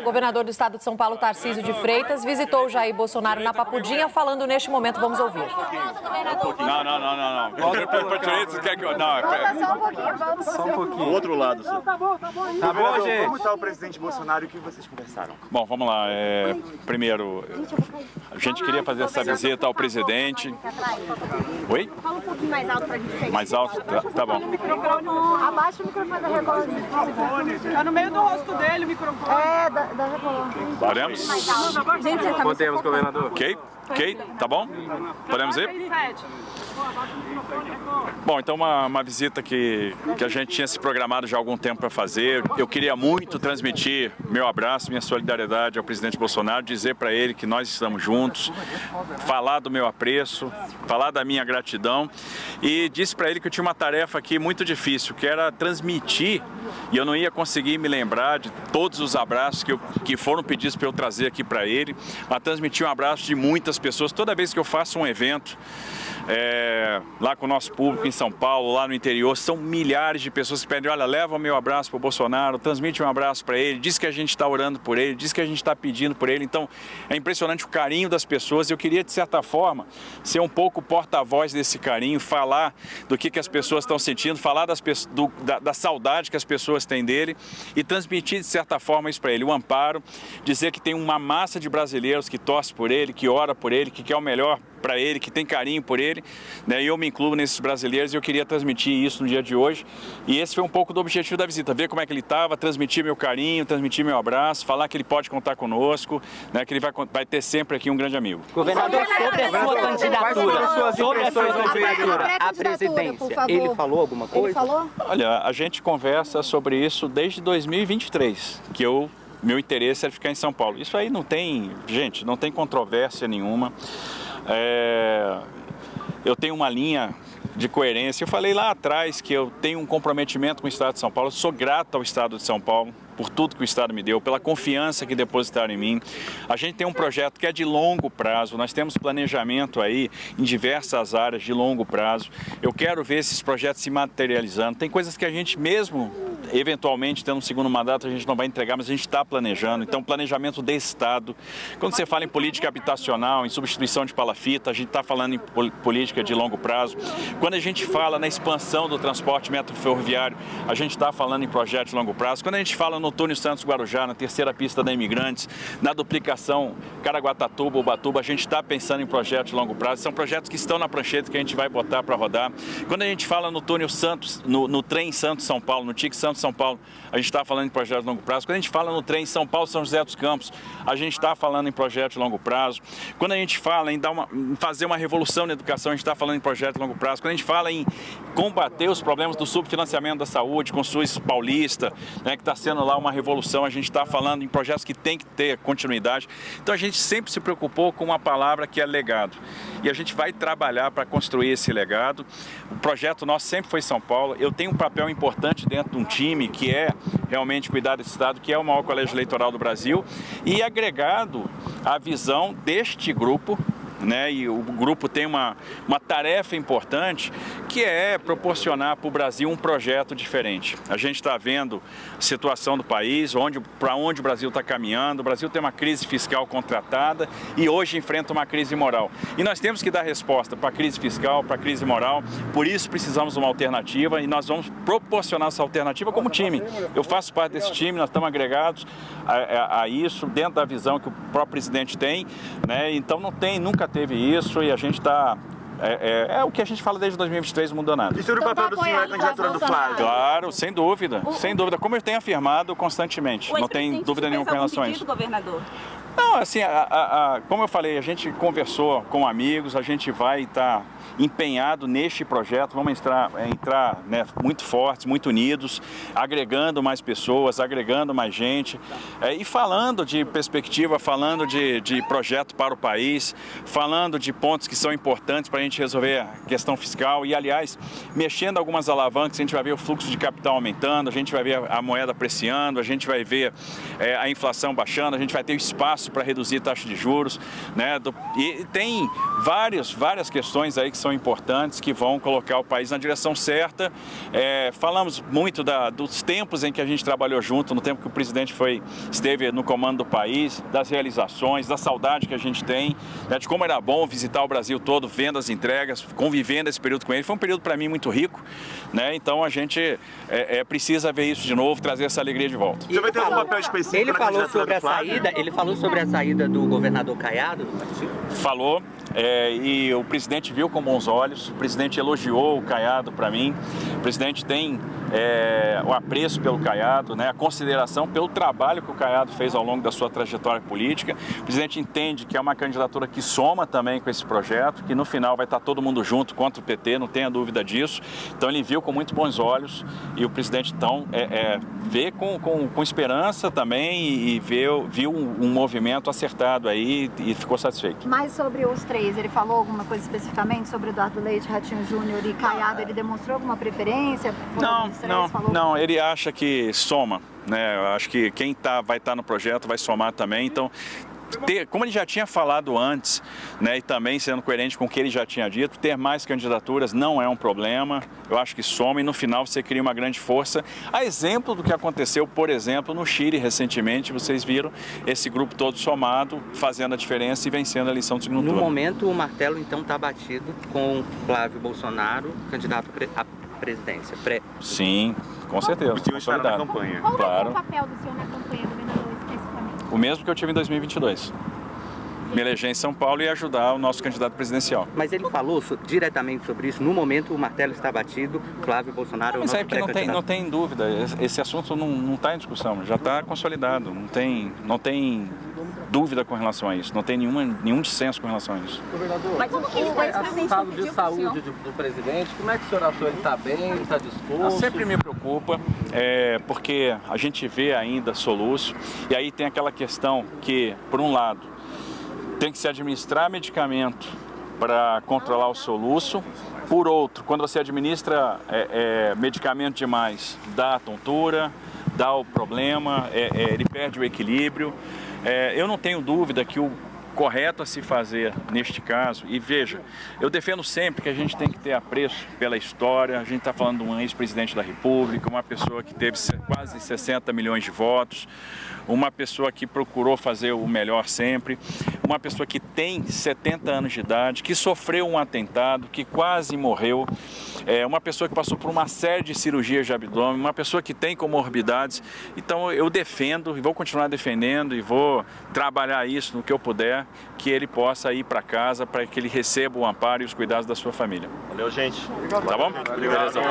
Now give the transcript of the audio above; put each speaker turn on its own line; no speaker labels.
governador do estado de São Paulo, Tarcísio de Freitas, visitou Jair Bolsonaro na Papudinha, falando neste momento. Vamos ouvir.
Não. Só um pouquinho, só um pouquinho.
O outro lado, só.
Tá bom, gente.
Como está o presidente Bolsonaro e o que vocês conversaram?
Bom, vamos lá. Primeiro, a gente queria fazer essa visita ao presidente. Oi?
Fala um pouquinho mais alto pra gente pegar.
Mais alto? Tá bom.
Abaixa o microfone da Record.
Tá no meio do rosto dele o microfone.
É, da Record.
Podemos?
Gente, você tá
Podemos, governador. Ok, tá bom? Podemos ir? Bom, então uma visita que a gente tinha se programado já há algum tempo para fazer. Eu queria muito transmitir meu abraço, minha solidariedade ao presidente Bolsonaro, dizer para ele que nós estamos juntos, falar do meu apreço, falar da minha gratidão e disse para ele que eu tinha uma tarefa aqui muito difícil, que era transmitir, e eu não ia conseguir me lembrar de todos os abraços que foram pedidos para eu trazer aqui para ele, mas transmitir um abraço de muitas pessoas. Toda vez que eu faço um evento, lá com o nosso público em São Paulo, lá no interior, são milhares de pessoas que pedem, olha, leva o meu abraço para o Bolsonaro, transmite um abraço para ele, diz que a gente está orando por ele, diz que a gente está pedindo por ele. Então é impressionante o carinho das pessoas. Eu queria, de certa forma, ser um pouco porta-voz desse carinho, falar do que as pessoas estão sentindo, falar da saudade que as pessoas têm dele e transmitir, de certa forma, isso para ele, o amparo, dizer que tem uma massa de brasileiros que torce por ele, que ora por ele, que quer o melhor para ele, que tem carinho por ele, né? E eu me incluo nesses brasileiros e eu queria transmitir isso no dia de hoje. E esse foi um pouco do objetivo da visita, ver como é que ele estava, transmitir meu carinho, transmitir meu abraço, falar que ele pode contar conosco, né? Que ele vai ter sempre aqui um grande amigo.
Governador, sobre a sua candidatura à presidência, ele falou alguma coisa?
Ele falou?
Olha, a gente conversa sobre isso desde 2023, que meu interesse era ficar em São Paulo. Isso aí não tem controvérsia nenhuma. Eu tenho uma linha de coerência. Eu falei lá atrás que eu tenho um comprometimento com o Estado de São Paulo. Eu sou grato ao Estado de São Paulo por tudo que o Estado me deu, pela confiança que depositaram em mim. A gente tem um projeto que é de longo prazo, nós temos planejamento aí em diversas áreas de longo prazo. Eu quero ver esses projetos se materializando. Tem coisas que a gente mesmo, eventualmente, tendo um segundo mandato, a gente não vai entregar, mas a gente está planejando. Então, planejamento de Estado. Quando você fala em política habitacional, em substituição de palafita, a gente está falando em política de longo prazo. Quando a gente fala na expansão do transporte metroferroviário, a gente está falando em projetos de longo prazo. Quando a gente fala no túnel Santos-Guarujá, na terceira pista da Imigrantes, na duplicação Caraguatatuba-Ubatuba, a gente está pensando em projetos de longo prazo. São projetos que estão na prancheta que a gente vai botar para rodar. Quando a gente fala no túnel Santos, no trem Santos-São Paulo, no TIC Santos-São Paulo, a gente está falando em projetos de longo prazo. Quando a gente fala no trem São Paulo-São José dos Campos, a gente está falando em projetos de longo prazo. Quando a gente fala em fazer uma revolução na educação, a gente está falando em projetos de longo prazo. Quando a gente fala em combater os problemas do subfinanciamento da saúde com o SUS paulista, né, que está sendo lá uma revolução, a gente está falando em projetos que tem que ter continuidade. Então a gente sempre se preocupou com uma palavra que é legado. E a gente vai trabalhar para construir esse legado. O projeto nosso sempre foi São Paulo. Eu tenho um papel importante dentro de um time que é realmente cuidar desse estado, que é o maior colégio eleitoral do Brasil, e agregado à visão deste grupo, né? E o grupo tem uma tarefa importante, que é proporcionar para o Brasil um projeto diferente. A gente está vendo a situação do país, para onde o Brasil está caminhando. O Brasil tem uma crise fiscal contratada e hoje enfrenta uma crise moral. E nós temos que dar resposta para a crise fiscal, para a crise moral. Por isso precisamos de uma alternativa e nós vamos proporcionar essa alternativa como time. Eu faço parte desse time, nós estamos agregados a isso, dentro da visão que o próprio presidente tem, né? Então nunca teve isso e a gente está... É o que a gente fala desde 2023, não mudou nada.
E sobre o papel do senhor na candidatura do Flávio?
Claro, sem dúvida, como eu tenho afirmado constantemente, não tem dúvida nenhuma com relação a isso.
Governador?
Não, assim, como eu falei, a gente conversou com amigos, a gente vai estar empenhado neste projeto, vamos entrar né, muito fortes, muito unidos, agregando mais pessoas, agregando mais gente e falando de perspectiva, falando de projeto para o país, falando de pontos que são importantes para a gente resolver a questão fiscal e, aliás, mexendo algumas alavancas, a gente vai ver o fluxo de capital aumentando, a gente vai ver a moeda apreciando, a gente vai ver a inflação baixando, a gente vai ter o espaço esforço para reduzir taxa de juros, né? E tem várias questões aí que são importantes, que vão colocar o país na direção certa. Falamos muito dos tempos em que a gente trabalhou junto, no tempo que o presidente esteve no comando do país, das realizações, da saudade que a gente tem, né, de como era bom visitar o Brasil todo, vendo as entregas, convivendo esse período com ele. Foi um período para mim muito rico, né? Então a gente precisa ver isso de novo, trazer essa alegria de volta.
Você vai ter um papel específico
Ele
na
falou
candidatura
sobre
do
a
Flávio?
saída, ele falou sobre a saída do governador Caiado do partido?
Falou, e o presidente viu com bons olhos, o presidente elogiou o Caiado para mim, o presidente tem o apreço pelo Caiado, né, a consideração pelo trabalho que o Caiado fez ao longo da sua trajetória política. O presidente entende que é uma candidatura que soma também com esse projeto, que no final vai estar todo mundo junto contra o PT, não tenha dúvida disso. Então ele viu com muito bons olhos e o presidente então vê com esperança também e viu um movimento acertado aí e ficou satisfeito.
Mas sobre os três, ele falou alguma coisa especificamente sobre Eduardo Leite, Ratinho Júnior e Caiado? Ele demonstrou alguma preferência?
Não, ele acha que soma, né? Eu acho que quem vai estar no projeto vai somar também, então como ele já tinha falado antes, né, e também sendo coerente com o que ele já tinha dito, ter mais candidaturas não é um problema, eu acho que soma e no final você cria uma grande força. A exemplo do que aconteceu, por exemplo, no Chile recentemente, vocês viram esse grupo todo somado, fazendo a diferença e vencendo a eleição do segundo turno.
No momento, o martelo então está batido com Flávio Bolsonaro, candidato à presidência.
Sim, com certeza.
O senhor estará na campanha.
Qual vai ser
Claro.
o papel do senhor na campanha do governador especificamente?
O mesmo que eu tive em 2022. Me eleger em São Paulo e ajudar o nosso candidato presidencial.
Mas ele falou diretamente sobre isso. No momento, o martelo está batido, Flávio Bolsonaro é o
Mas
nosso
é que não tem dúvida, esse assunto não está em discussão, já está consolidado, não tem dúvida com relação a isso, não tem nenhum dissenso com relação a isso.
Mas como que ele está exatamente estado de saúde do presidente? Como é que o senhor achou? Ele está bem? Ele está disposto?
Sempre me preocupa, porque a gente vê ainda soluço, e aí tem aquela questão que, por um lado, tem que se administrar medicamento para controlar o soluço. Por outro, quando você administra medicamento demais, dá a tontura, dá o problema, ele perde o equilíbrio. Eu não tenho dúvida que o correto a se fazer neste caso, e veja, eu defendo sempre que a gente tem que ter apreço pela história. A gente está falando de um ex-presidente da República, uma pessoa que teve quase 60 milhões de votos, uma pessoa que procurou fazer o melhor sempre, uma pessoa que tem 70 anos de idade, que sofreu um atentado, que quase morreu, uma pessoa que passou por uma série de cirurgias de abdômen, uma pessoa que tem comorbidades. Então eu defendo e vou continuar defendendo e vou trabalhar isso no que eu puder, que ele possa ir para casa, para que ele receba o amparo e os cuidados da sua família.
Valeu, gente.
Tá bom? Beleza.